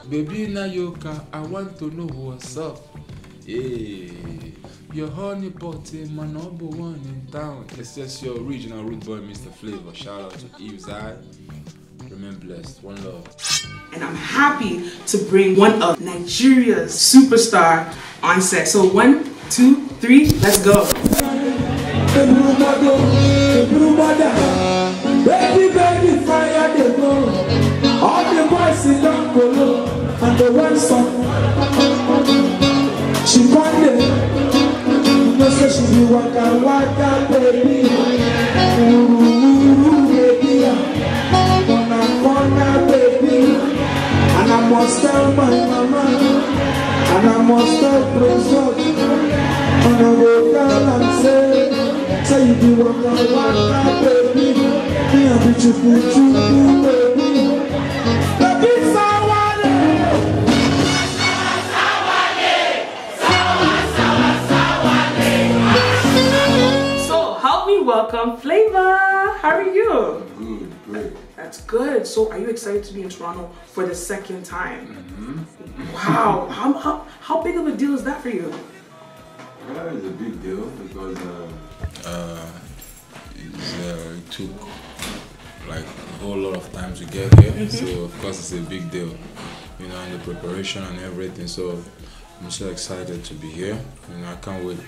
Baby Nayoka, I want to know what's up. Yeah, your honey potty, my number one in town. It's just your original root boy, Mr. Flavour. Shout out to Eve's Eye. Remain blessed. One love. And I'm happy to bring one of Nigeria's superstar on set. So 1, 2, 3, let's go. Baby, baby, fire the go. All the boys sit down below, and the one song she wonder. No say she be waka waka, baby. Ooh, baby, wanna baby. And I must tell my mama, and I must tell Presot, and I go down and say you be waka waka, baby. Me a be chuku baby. Baby sawale, So help me welcome Flavour. How are you? Good, great. That's good. So are you excited to be in Toronto for the second time? Wow. How big of a deal is that for you? Well, it's a big deal because it took like a whole lot of time to get here. So of course it's a big deal, you know, and the preparation and everything. So I'm so excited to be here. You know, I can't wait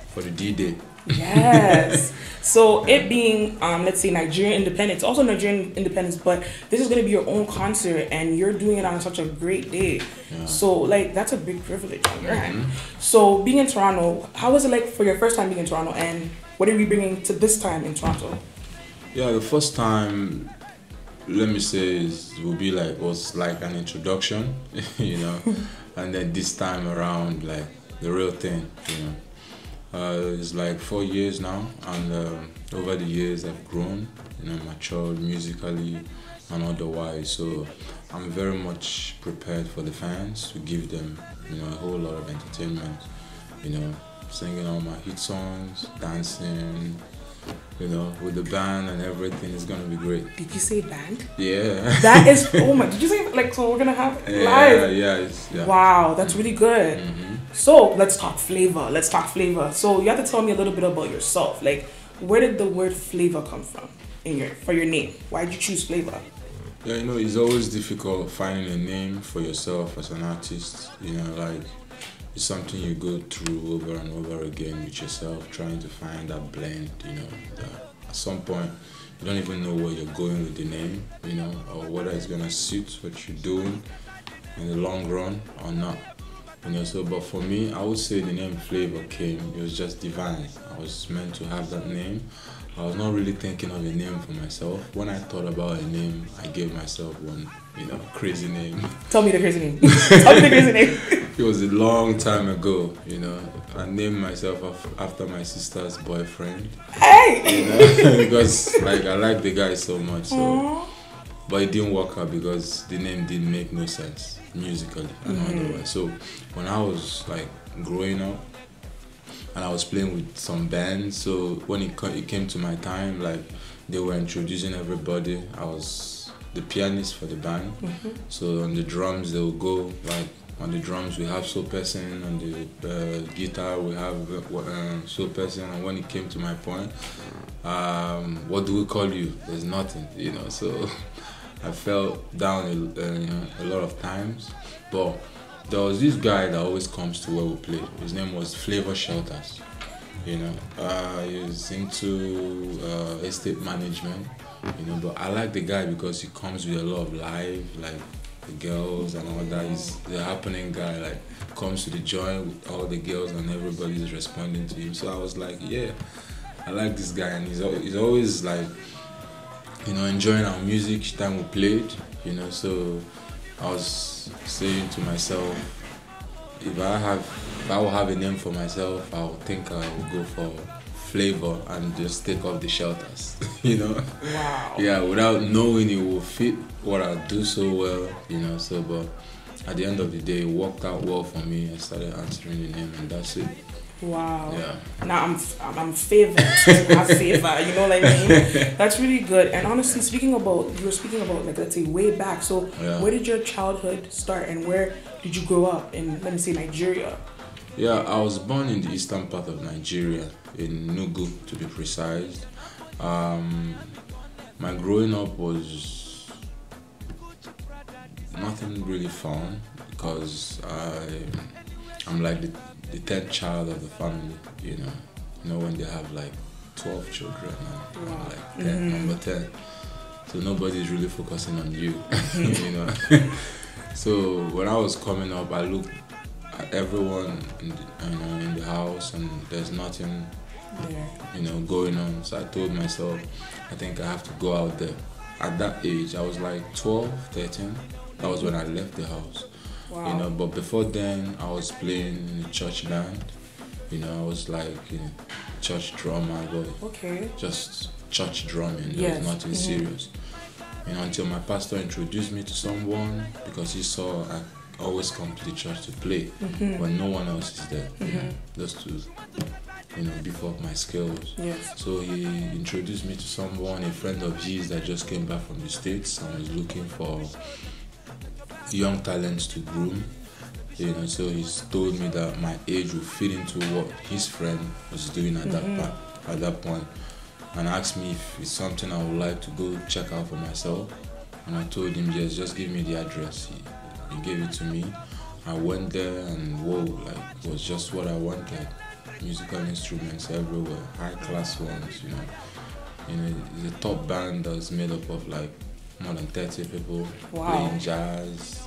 for the D-Day. Yes. So it being, let's say Nigerian Independence, also Nigerian Independence, but this is going to be your own concert and you're doing it on such a great day. Yeah. So like, that's a big privilege on your end. So being in Toronto, how was it like for your first time being in Toronto and what are we bringing to this time in Toronto? Yeah, the first time, let me say, was like an introduction, you know, and then this time around, like the real thing, you know. It's like 4 years now, and over the years I've grown, you know, matured musically and otherwise. So I'm very much prepared for the fans to give them, you know, a whole lot of entertainment, you know, singing all my hit songs, dancing, you know, with the band and everything. Is gonna be great. Did you say band? Yeah. That is, oh my, did you say like, so we're gonna have live? Yeah. Wow, that's really good. So let's talk flavor. So you have to tell me a little bit about yourself. Like, where did the word flavor come from for your name? Why did you choose flavor? Yeah, you know, it's always difficult finding a name for yourself as an artist. You know, like, it's something you go through over and over again with yourself, trying to find that blend, you know. At some point, you don't even know where you're going with the name, you know, or whether it's gonna suit what you're doing in the long run or not. You know, so, but for me, I would say the name Flavour came, it was just divine. I was meant to have that name. I was not really thinking of a name for myself. When I thought about a name, I gave myself one, you know, crazy name. Tell me the crazy name. Tell me the crazy name. It was a long time ago, you know. I named myself after my sister's boyfriend. Hey! You know, because like I like the guy so much, so. But it didn't work out because the name didn't make no sense musically and otherwise. So when I was like growing up and I was playing with some bands, so when it came to my time, like they were introducing everybody, I was the pianist for the band. So on the drums they will go like, on the drums we have so person, on the guitar we have so person, and when it came to my point, what do we call you? There's nothing, you know. So I fell down you know, a lot of times, but there was this guy that always comes to where we played. His name was Flavour Shelters, you know. He was into estate management, you know, but I like the guy because he comes with a lot of life, like the girls and all that. He's the happening guy, like comes to the joint with all the girls and everybody's responding to him. So I was like, yeah, I like this guy, and he's always like, you know, enjoying our music each time we played, you know. So I was saying to myself, if I will have a name for myself, I would think I would go for Flavour and just take off the shelters, you know. Wow. Yeah, without knowing it will fit what I do so well, you know. So, but at the end of the day, it worked out well for me. I started answering the name, and that's it. Wow. Yeah. Now I'm favored. I favor. You know what I mean? That's really good. And honestly, you were speaking about like, let's say, way back. So where did your childhood start, and where did you grow up in, let me say, Nigeria? Yeah, I was born in the eastern part of Nigeria, in Nugu to be precise. My growing up was nothing really fun because I'm like the 10th child of the family, you know when they have like 12 children and I'm like 10, number 10. So nobody's really focusing on you, you know. So when I was coming up, I looked at everyone in the house, and there's nothing going on. So I told myself, I think I have to go out there. At that age, I was like 12, 13. That was when I left the house. Wow. But before then, I was playing in a church band. I was like church drummer, but just church drumming. There was nothing serious. Until my pastor introduced me to someone, because he saw I always come to the church to play when no one else is there. Just to beef up my skills. Yes. So he introduced me to someone, a friend of his that just came back from the States and was looking for young talents to groom. So he's told me that my age would fit into what his friend was doing at that point, and asked me if it's something I would like to go check out for myself. And I told him, yes, just give me the address. He gave it to me. I went there, and it was just what I wanted. Musical instruments everywhere, high class ones. It's a top band that's made up of like more than 30 people playing jazz.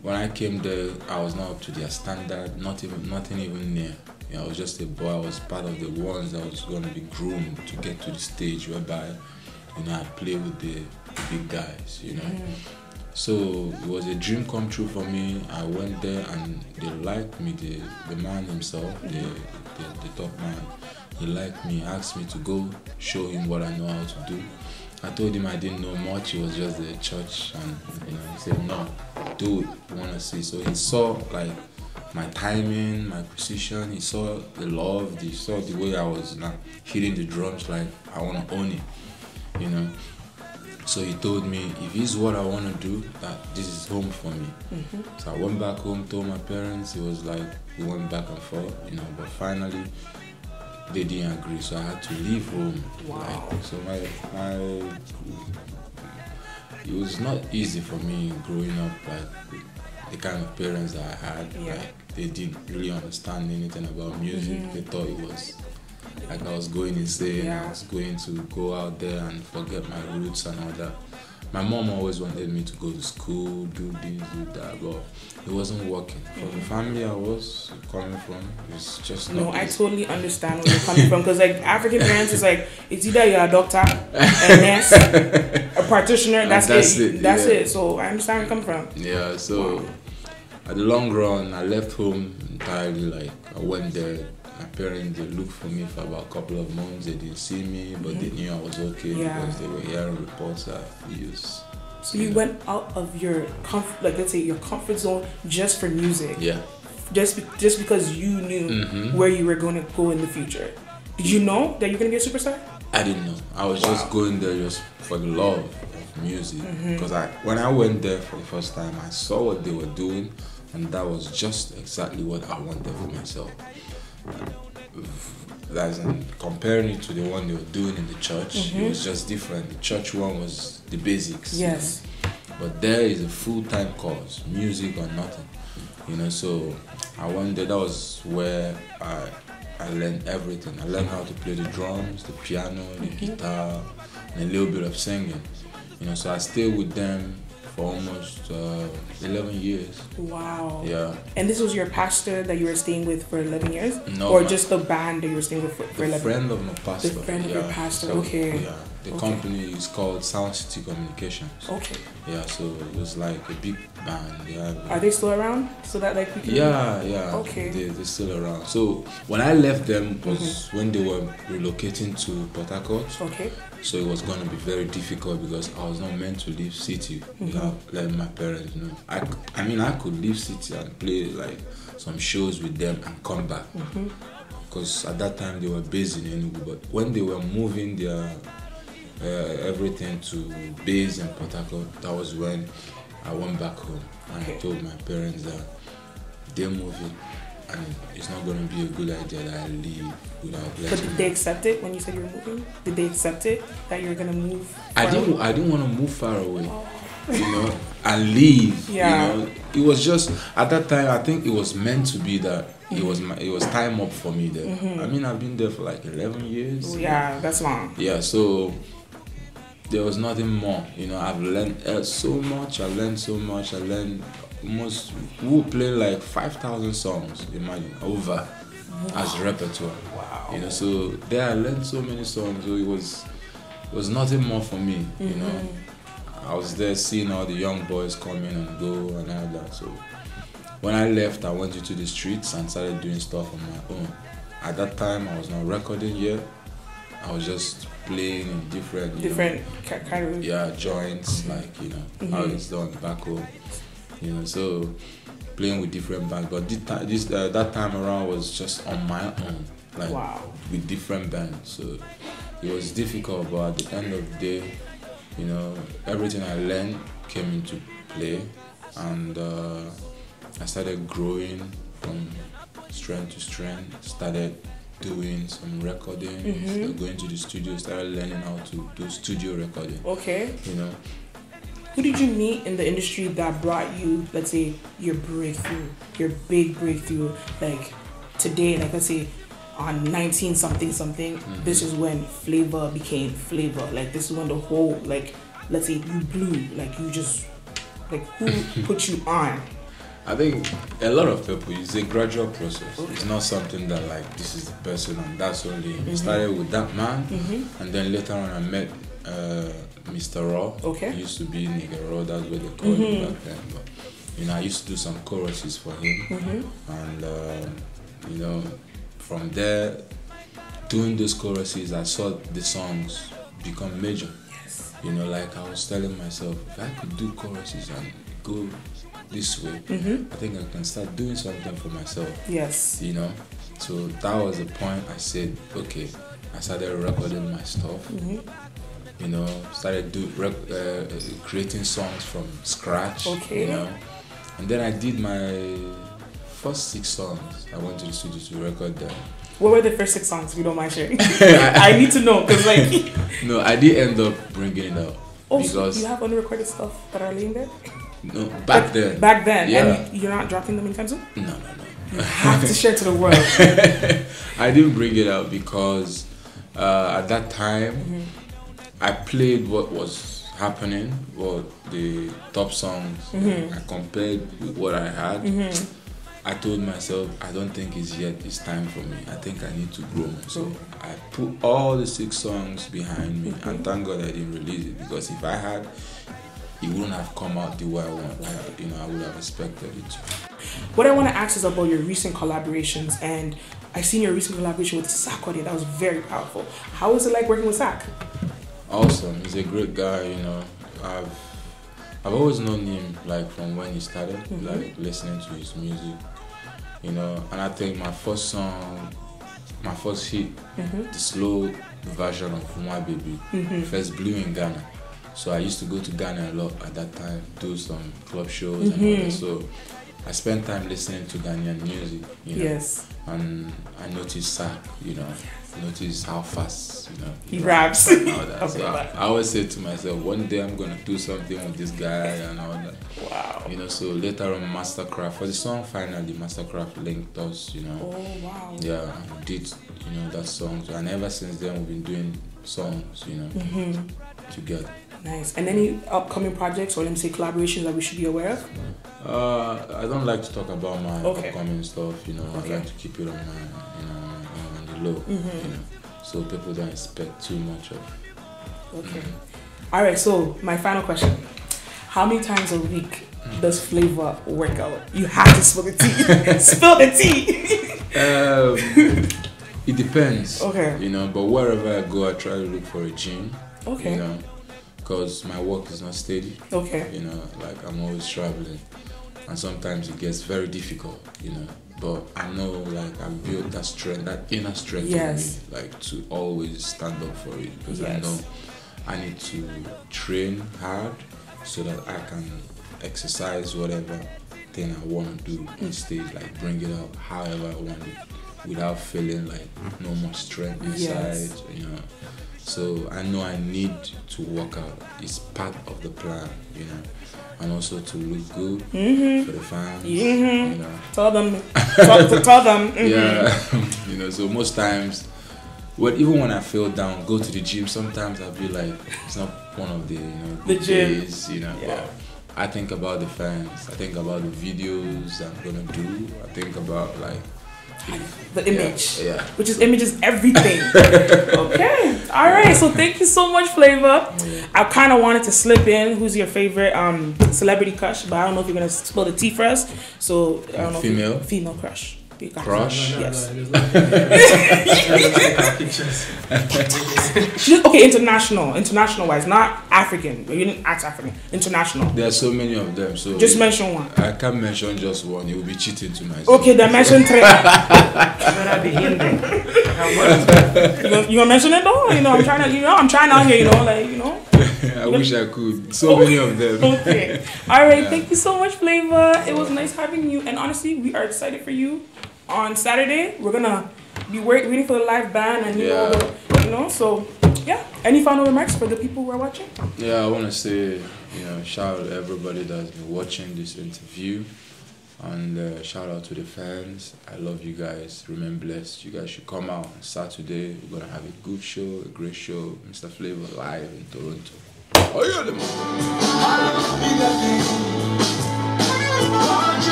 When I came there, I was not up to their standard, nothing even near. I was just a boy. I was part of the ones that was going to be groomed to get to the stage whereby, I play with the big guys. So it was a dream come true for me. I went there and they liked me. The man himself, the top man, he liked me, asked me to go show him what I know how to do. I told him I didn't know much. It was just the church, and he said, no, do it, you want to see. So he saw like my timing, my precision. He saw the love. He saw the way I was hitting the drums like I want to own it, So he told me, if this is what I want to do, that this is home for me. So I went back home, told my parents. It was like we went back and forth, but finally they didn't agree, so I had to leave home. Wow. So it was not easy for me growing up, like the kind of parents that I had. Like, they didn't really understand anything about music. They thought it was like I was going insane. I was going to go out there and forget my roots and all that. My mom always wanted me to go to school, do this, do that, but it wasn't working. For the family I was coming from, it's just not easy. I totally understand where you're coming from, because like African parents is like, it's either you're a doctor, a nurse, a practitioner, that's it. That's it. So I understand where you're coming from. Yeah, so at the long run, I left home entirely. Like, I went there. My parents, they looked for me for about a couple of months. They didn't see me, but they knew I was okay because they were hearing reports that we used. So you went out of your let's say your comfort zone just for music. Yeah. Just because you knew where you were going to go in the future. Did you know that you're going to be a superstar? I didn't know. I was just going there just for the love of music. Because when I went there for the first time, I saw what they were doing, and that was just exactly what I wanted for myself. As in comparing it to the one they were doing in the church, it was just different. The church one was the basics. Yes. But there is a full-time course, music or nothing. So I went there. That was where I learned everything. I learned how to play the drums, the piano, the guitar, and a little bit of singing. So I stayed with them for almost 11 years. Wow. Yeah. And this was your pastor that you were staying with for 11 years? No. Or just the band that you were staying with for 11 years? The friend of my pastor. The friend of your pastor, so, okay. Yeah. The company is called Sound City Communications. Okay. Yeah, so it was like a big band. They have, Are they still around? So that like we can... Yeah. Okay. They're still around. So when I left them was when they were relocating to Port Harcourt. Okay. So it was going to be very difficult because I was not meant to leave city without letting my parents know. I mean, I could leave city and play like some shows with them and come back. Because at that time they were based in Enugu. But when they were moving their everything to base in Port Harcourt, that was when I went back home and I told my parents that they're moving and it's not going to be a good idea that I leave without letting. But did they accept it when you said you were moving? Did they accept it that you were going to move? I didn't want to move far away, you know, and leave. Yeah. You know, it was just at that time. I think it was meant to be that it was time up for me there. I mean, I've been there for like 11 years. Yeah, that's long. Yeah, so there was nothing more. You know, I've learned so much. I learned almost. We play like 5,000 songs. Imagine over as repertoire. Wow. You know, so there I learned so many songs. So it was nothing more for me. You know, I was there seeing all the young boys come in and go and all that. So when I left, I went into the streets and started doing stuff on my own. At that time, I was not recording yet. I was just playing in different kind of joints, like, you know, how it's done back home. You know, so playing with different bands. But that time around was just on my own, like with different bands. So it was difficult, but at the end of the day, you know, everything I learned came into play, and I started growing from strength to strength. Started doing some recording, started going to the studio, started learning how to do studio recording. Okay. You know. Who did you meet in the industry that brought you, let's say, your breakthrough, your big breakthrough? Like today, like let's say on 19 something, this is when Flavour became Flavour. Like this is when the whole, like, let's say you blew, like you just, like who put you on? I think a lot of people, it's a gradual process. It's not something that like this is the person and that's only. It started with that man, and then later on I met Mr. Raw. Okay. He used to be Nigga Raw, that's what they called him back then. But you know, I used to do some choruses for him, and you know, from there, doing those choruses, I saw the songs become major. Yes. You know, like I was telling myself, if I could do choruses and go this way, I think I can start doing something for myself. Yes. You know, so that was the point. I said, okay. I started recording my stuff. You know, started creating songs from scratch. Okay. You know, and then I did my first 6 songs. I went to the studio to record them. What were the first 6 songs, if you don't mind sharing? I need to know, because like... No, I did end up bringing it out. Oh, because so you have unrecorded stuff that are laying there? No, back then. Back then? Yeah. And you're not dropping them anytime soon? No. You have to share to the world. I didn't bring it out because at that time, I played what was happening, what the top songs. I compared with what I had. I told myself, I don't think it's time for me. I think I need to grow. So I put all the 6 songs behind me, and thank God I didn't release it, because if I had, it wouldn't have come out the way I want. You know, I would have expected it to. What I want to ask is about your recent collaborations, and I've seen your recent collaboration with Sarkodie. That was very powerful. How was it like working with Sark? Awesome. He's a great guy. You know, I've always known him like from when he started, like listening to his music. You know, and I think my first song, my first hit, the slow version of My Baby, first blew in Ghana. So I used to go to Ghana a lot at that time, do some club shows and all that. So I spent time listening to Ghanaian music, you know. Yes. And I noticed Sark, you know, noticed how fast, you know, he raps. And all that. So I always say to myself, one day I'm gonna do something with this guy and all that. Wow. You know, so later on Mastercraft, for the song finally, Mastercraft linked us, you know. Oh wow. Yeah, and did, you know, that song. So, and ever since then we've been doing songs, you know, together. Nice. And any upcoming projects, or let me say collaborations, that we should be aware of? I don't like to talk about my upcoming stuff, you know. I like to keep it on my, you know, on the low, you know, so people don't expect too much of Okay. All right. So my final question: how many times a week does Flavour work out? You have to spill the tea. Spill the tea. It depends. Okay. You know, but wherever I go, I try to look for a gym. Okay. You know, because my work is not steady. Okay. You know, like I'm always traveling, and sometimes it gets very difficult. You know, but I know like I've built that strength, that inner strength in me, like to always stand up for it, because I know I need to train hard so that I can exercise whatever thing I want to do on stage, like bring it out however I want it, without feeling like no more strength inside, you know. So I know I need to work out. It's part of the plan, you know, and also to look good for the fans, you know. Tell them, tell them. Yeah, you know. So most times, even when I feel down, go to the gym. Sometimes I'll be like, it's not one of the good days, you know. But I think about the fans. I think about the videos I'm gonna do. I think about like the image, which is so. Image is everything. Okay, all right. So thank you so much, Flavour. I kind of wanted to slip in who's your favorite celebrity crush, but I don't know if you're gonna spill the tea for us. So I don't know. Female crush. Crush? Yes. Okay, international wise, not African. You didn't ask African. International. There are so many of them, so just mention one. I can't mention just one. It will be cheating to myself. Okay, then mention three. You gonna mention it though? You know, I'm trying out here. You know, like I wish I could. So many of them. Okay. All right. Thank you so much, Flavour. It was nice having you, and honestly, we are excited for you. On Saturday, we're gonna be waiting for the live band, and you know. So, yeah. Any final remarks for the people who are watching? Yeah, I want to say, shout out to everybody that's been watching this interview, and shout out to the fans. I love you guys. Remain blessed. You guys should come out on Saturday. We're gonna have a good show, a great show. Mr. Flavour live in Toronto. Oh yeah, them.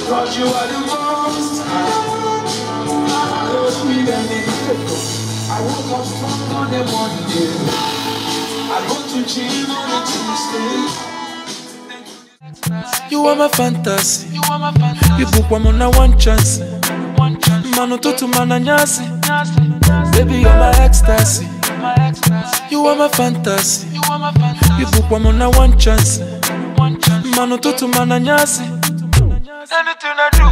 Cause you are the most. I woke up strong on the Monday. I go to gym on a Tuesday. You are my fantasy. You book one on one chance. Mano tutu mana nyasi. Baby, you're my ecstasy. You are my fantasy. You book one on one chance. Mano tutu mana nyasi. Anything I do